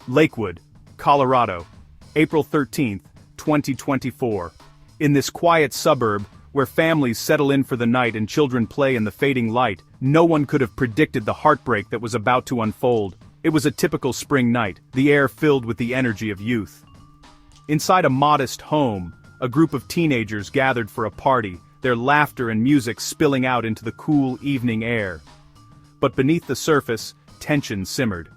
Lakewood, Colorado, April 13, 2024. In this quiet suburb, where families settle in for the night and children play in the fading light, no one could have predicted the heartbreak that was about to unfold. It was a typical spring night, the air filled with the energy of youth. Inside a modest home, a group of teenagers gathered for a party, their laughter and music spilling out into the cool evening air. But beneath the surface, tension simmered.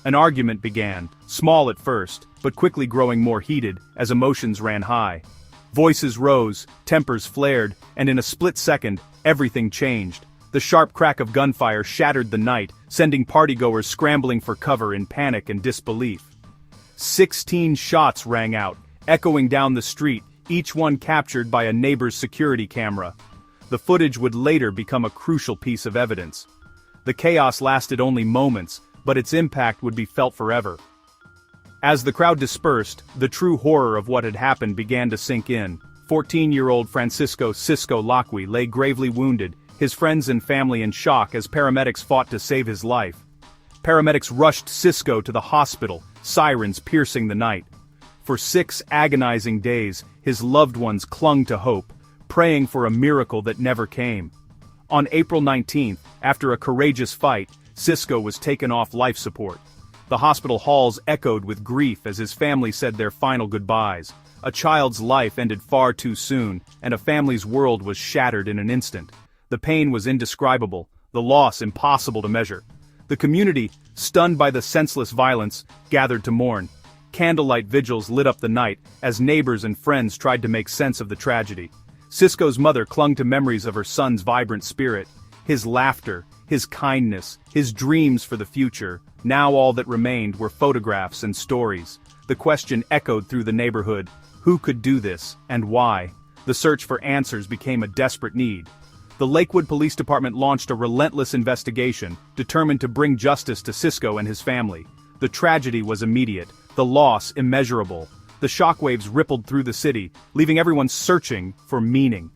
An argument began, small at first, but quickly growing more heated as emotions ran high. Voices rose, tempers flared, and in a split second, everything changed. The sharp crack of gunfire shattered the night, sending partygoers scrambling for cover in panic and disbelief. 16 shots rang out, echoing down the street, each one captured by a neighbor's security camera. The footage would later become a crucial piece of evidence. The chaos lasted only moments, but its impact would be felt forever. As the crowd dispersed, the true horror of what had happened began to sink in. 14-year-old Francisco "Cisco" Lakewood lay gravely wounded, his friends and family in shock as paramedics fought to save his life. Paramedics rushed Cisco to the hospital, sirens piercing the night. For 6 agonizing days, his loved ones clung to hope, praying for a miracle that never came. On April 19, after a courageous fight, Cisco was taken off life support. The hospital halls echoed with grief as his family said their final goodbyes. A child's life ended far too soon, and a family's world was shattered in an instant. The pain was indescribable, the loss impossible to measure. The community, stunned by the senseless violence, gathered to mourn. Candlelight vigils lit up the night as neighbors and friends tried to make sense of the tragedy. Cisco's mother clung to memories of her son's vibrant spirit, his laughter, his kindness, his dreams for the future. Now all that remained were photographs and stories. The question echoed through the neighborhood: who could do this, and why? The search for answers became a desperate need. The Lakewood Police Department launched a relentless investigation, determined to bring justice to Cisco and his family. The tragedy was immediate, the loss immeasurable. The shockwaves rippled through the city, leaving everyone searching for meaning.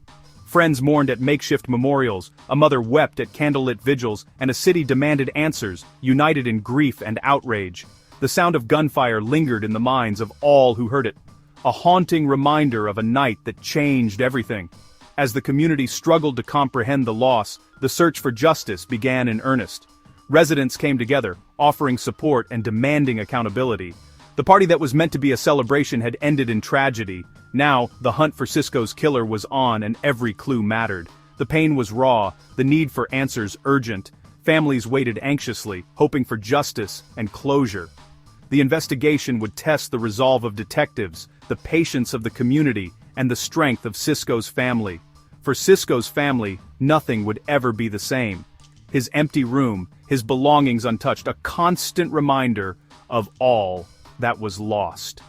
Friends mourned at makeshift memorials, a mother wept at candlelit vigils, and a city demanded answers, united in grief and outrage. The sound of gunfire lingered in the minds of all who heard it, a haunting reminder of a night that changed everything. As the community struggled to comprehend the loss, the search for justice began in earnest. Residents came together, offering support and demanding accountability. The party that was meant to be a celebration had ended in tragedy. Now, the hunt for Cisco's killer was on and every clue mattered. The pain was raw, the need for answers urgent. Families waited anxiously, hoping for justice and closure. The investigation would test the resolve of detectives, the patience of the community, and the strength of Cisco's family. For Cisco's family, nothing would ever be the same. His empty room, his belongings untouched, a constant reminder of all that was lost.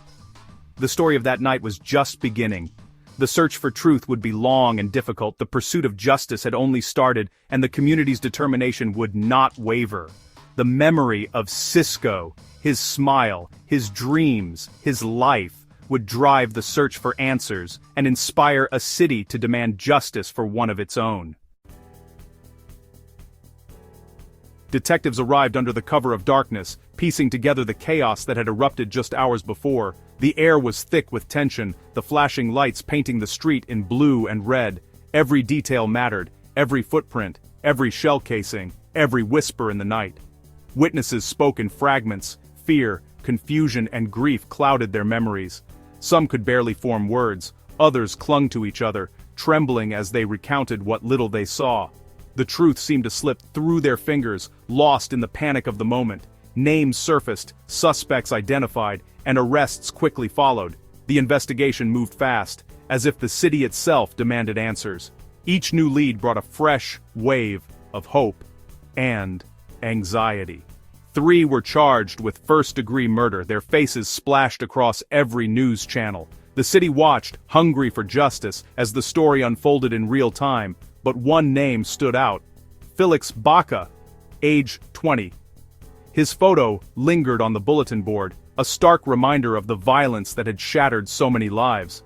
The story of that night was just beginning. The search for truth would be long and difficult, the pursuit of justice had only started, and the community's determination would not waver. The memory of Cisco, his smile, his dreams, his life, would drive the search for answers and inspire a city to demand justice for one of its own. Detectives arrived under the cover of darkness, piecing together the chaos that had erupted just hours before. The air was thick with tension, the flashing lights painting the street in blue and red. Every detail mattered, every footprint, every shell casing, every whisper in the night. Witnesses spoke in fragments. Fear, confusion, and grief clouded their memories. Some could barely form words, others clung to each other, trembling as they recounted what little they saw. The truth seemed to slip through their fingers, lost in the panic of the moment. Names surfaced, suspects identified, and arrests quickly followed. The investigation moved fast, as if the city itself demanded answers. Each new lead brought a fresh wave of hope and anxiety. 3 were charged with first-degree murder, their faces splashed across every news channel. The city watched, hungry for justice, as the story unfolded in real time. But one name stood out: Felix Baca, age 20. His photo lingered on the bulletin board, a stark reminder of the violence that had shattered so many lives.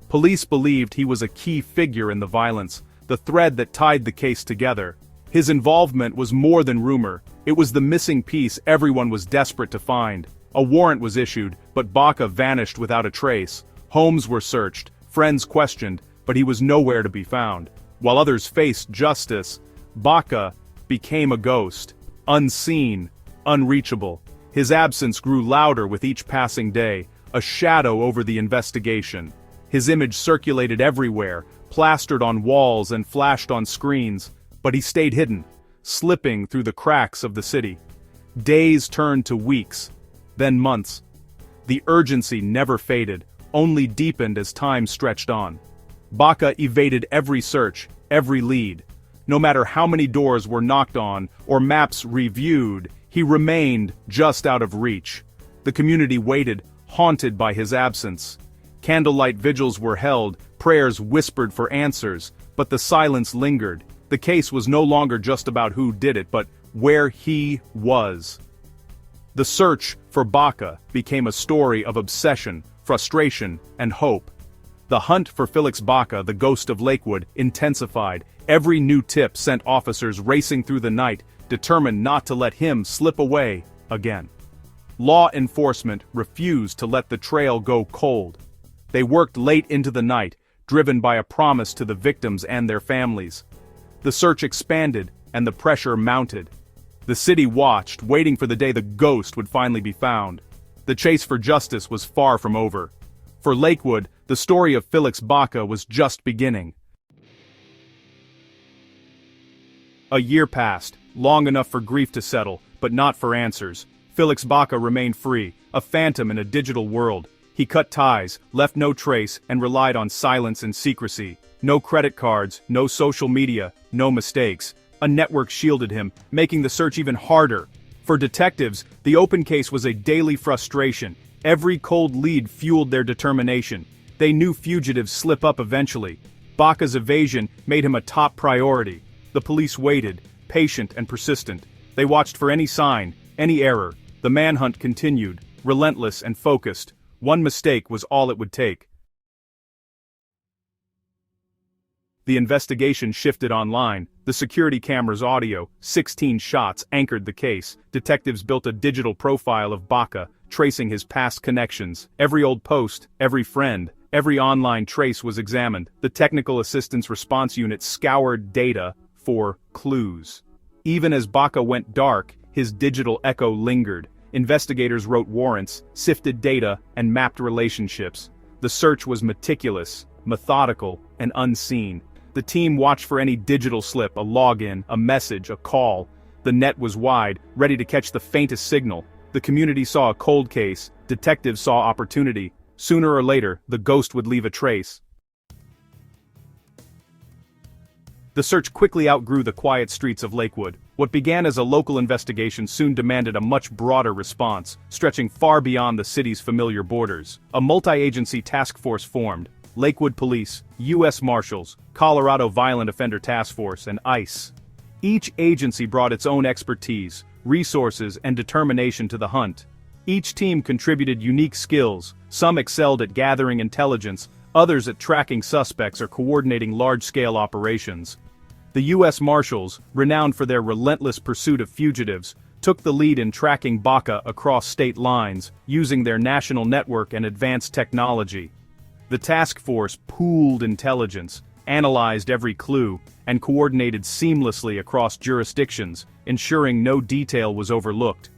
Police believed he was a key figure in the violence, the thread that tied the case together. His involvement was more than rumor, it was the missing piece everyone was desperate to find. A warrant was issued, but Baca vanished without a trace. Homes were searched, friends questioned, but he was nowhere to be found. While others faced justice, Baca became a ghost, unseen, unreachable. His absence grew louder with each passing day, a shadow over the investigation. His image circulated everywhere, plastered on walls and flashed on screens, but he stayed hidden, slipping through the cracks of the city. Days turned to weeks, then months. The urgency never faded, only deepened as time stretched on. Baca evaded every search, every lead. No matter how many doors were knocked on or maps reviewed, he remained just out of reach. The community waited, haunted by his absence. Candlelight vigils were held, prayers whispered for answers, but the silence lingered. The case was no longer just about who did it, but where he was. The search for Baca became a story of obsession, frustration, and hope. The hunt for Felix Baca, the ghost of Lakewood, intensified. Every new tip sent officers racing through the night, determined not to let him slip away again. Law enforcement refused to let the trail go cold. They worked late into the night, driven by a promise to the victims and their families. The search expanded, and the pressure mounted. The city watched, waiting for the day the ghost would finally be found. The chase for justice was far from over. For Lakewood, the story of Felix Baca was just beginning. A year passed, long enough for grief to settle, but not for answers. Felix Baca remained free, a phantom in a digital world. He cut ties, left no trace, and relied on silence and secrecy. No credit cards, no social media, no mistakes. A network shielded him, making the search even harder. For detectives, the open case was a daily frustration. Every cold lead fueled their determination. They knew fugitives slip up eventually. Baca's evasion made him a top priority. The police waited, patient and persistent. They watched for any sign, any error. The manhunt continued, relentless and focused. One mistake was all it would take. The investigation shifted online. The security camera's audio, 16 shots, anchored the case. Detectives built a digital profile of Baca, tracing his past connections. Every old post, every friend, every online trace was examined. The Technical Assistance Response Unit scoured data for clues. Even as Baca went dark, his digital echo lingered. Investigators wrote warrants, sifted data, and mapped relationships. The search was meticulous, methodical, and unseen. The team watched for any digital slip, a login, a message, a call. The net was wide, ready to catch the faintest signal. The community saw a cold case, detectives saw opportunity. Sooner or later, the ghost would leave a trace. The search quickly outgrew the quiet streets of Lakewood. What began as a local investigation soon demanded a much broader response, stretching far beyond the city's familiar borders. A multi-agency task force formed: Lakewood Police, U.S. Marshals, Colorado Violent Offender Task Force, and ICE. Each agency brought its own expertise, resources, and determination to the hunt. Each team contributed unique skills. Some excelled at gathering intelligence, others at tracking suspects or coordinating large-scale operations. The U.S. Marshals, renowned for their relentless pursuit of fugitives, took the lead in tracking Baca across state lines, using their national network and advanced technology. The task force pooled intelligence, analyzed every clue, and coordinated seamlessly across jurisdictions, ensuring no detail was overlooked.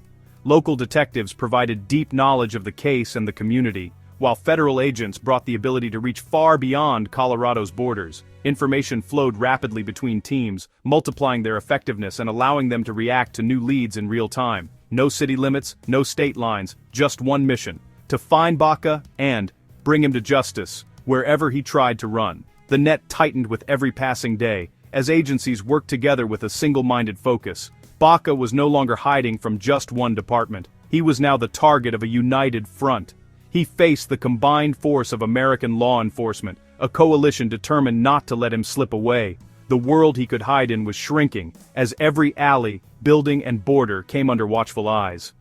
Local detectives provided deep knowledge of the case and the community, while federal agents brought the ability to reach far beyond Colorado's borders. Information flowed rapidly between teams, multiplying their effectiveness and allowing them to react to new leads in real time. No city limits, no state lines, just one mission: to find Baca and bring him to justice, wherever he tried to run. The net tightened with every passing day, as agencies worked together with a single-minded focus. Baca was no longer hiding from just one department. He was now the target of a united front. He faced the combined force of American law enforcement, a coalition determined not to let him slip away. The world he could hide in was shrinking, as every alley, building, and border came under watchful eyes.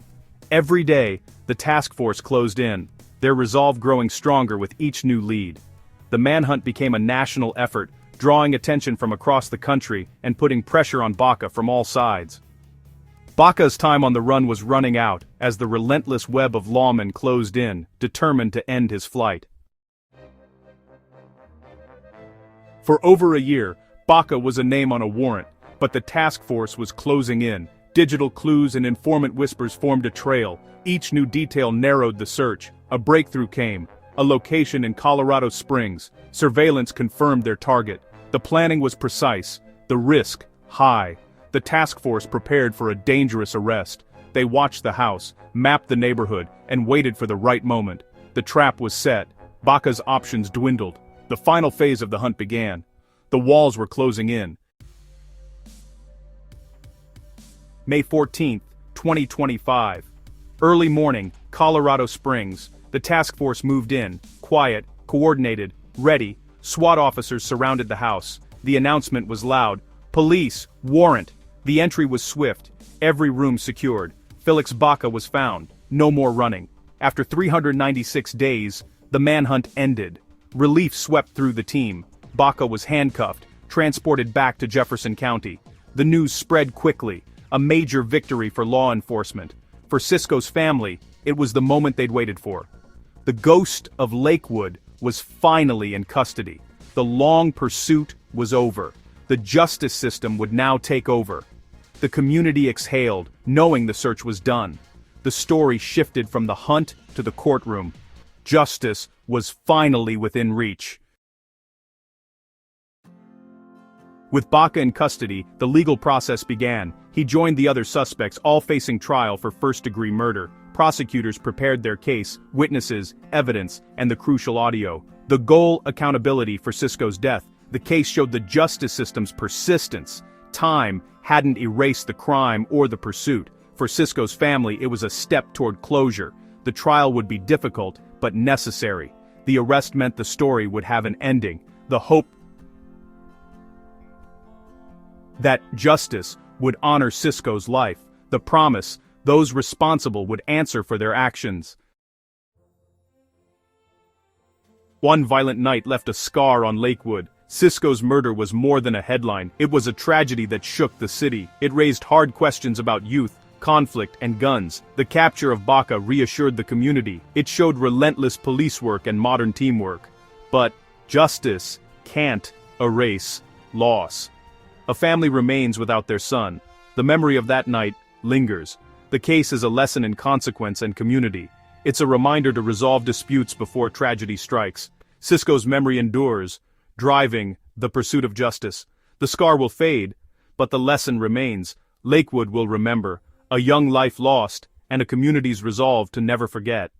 Every day, the task force closed in, their resolve growing stronger with each new lead. The manhunt became a national effort, drawing attention from across the country and putting pressure on Baca from all sides. Baca's time on the run was running out as the relentless web of lawmen closed in, determined to end his flight. For over a year, Baca was a name on a warrant, but the task force was closing in. Digital clues and informant whispers formed a trail. Each new detail narrowed the search. A breakthrough came. A location in Colorado Springs. Surveillance confirmed their target. The planning was precise. The risk, high. The task force prepared for a dangerous arrest. They watched the house, mapped the neighborhood, and waited for the right moment. The trap was set. Baca's options dwindled. The final phase of the hunt began. The walls were closing in. May 14, 2025. Early morning, Colorado Springs. The task force moved in, quiet, coordinated, ready. SWAT officers surrounded the house. The announcement was loud. Police, warrant. The entry was swift. Every room secured. Felix Baca was found. No more running. After 396 days, the manhunt ended. Relief swept through the team. Baca was handcuffed, transported back to Jefferson County. The news spread quickly. A major victory for law enforcement. For Cisco's family, it was the moment they'd waited for. The ghost of Lakewood was finally in custody. The long pursuit was over. The justice system would now take over. The community exhaled, knowing the search was done. The story shifted from the hunt to the courtroom. Justice was finally within reach. With Baca in custody, the legal process began. He joined the other suspects, all facing trial for first-degree murder. Prosecutors prepared their case, witnesses, evidence, and the crucial audio. The goal, accountability for Cisco's death. The case showed the justice system's persistence. Time hadn't erased the crime or the pursuit. For Cisco's family, it was a step toward closure. The trial would be difficult, but necessary. The arrest meant the story would have an ending. The hope that justice would honor Cisco's life. The promise those responsible would answer for their actions. One violent night left a scar on Lakewood. Cisco's murder was more than a headline. It was a tragedy that shook the city. It raised hard questions about youth, conflict, and guns. The capture of Baca reassured the community. It showed relentless police work and modern teamwork. But justice can't erase loss. A family remains without their son. The memory of that night lingers. The case is a lesson in consequence and community. It's a reminder to resolve disputes before tragedy strikes. Cisco's memory endures, driving the pursuit of justice. The scar will fade, but the lesson remains. Lakewood will remember, a young life lost, and a community's resolve to never forget.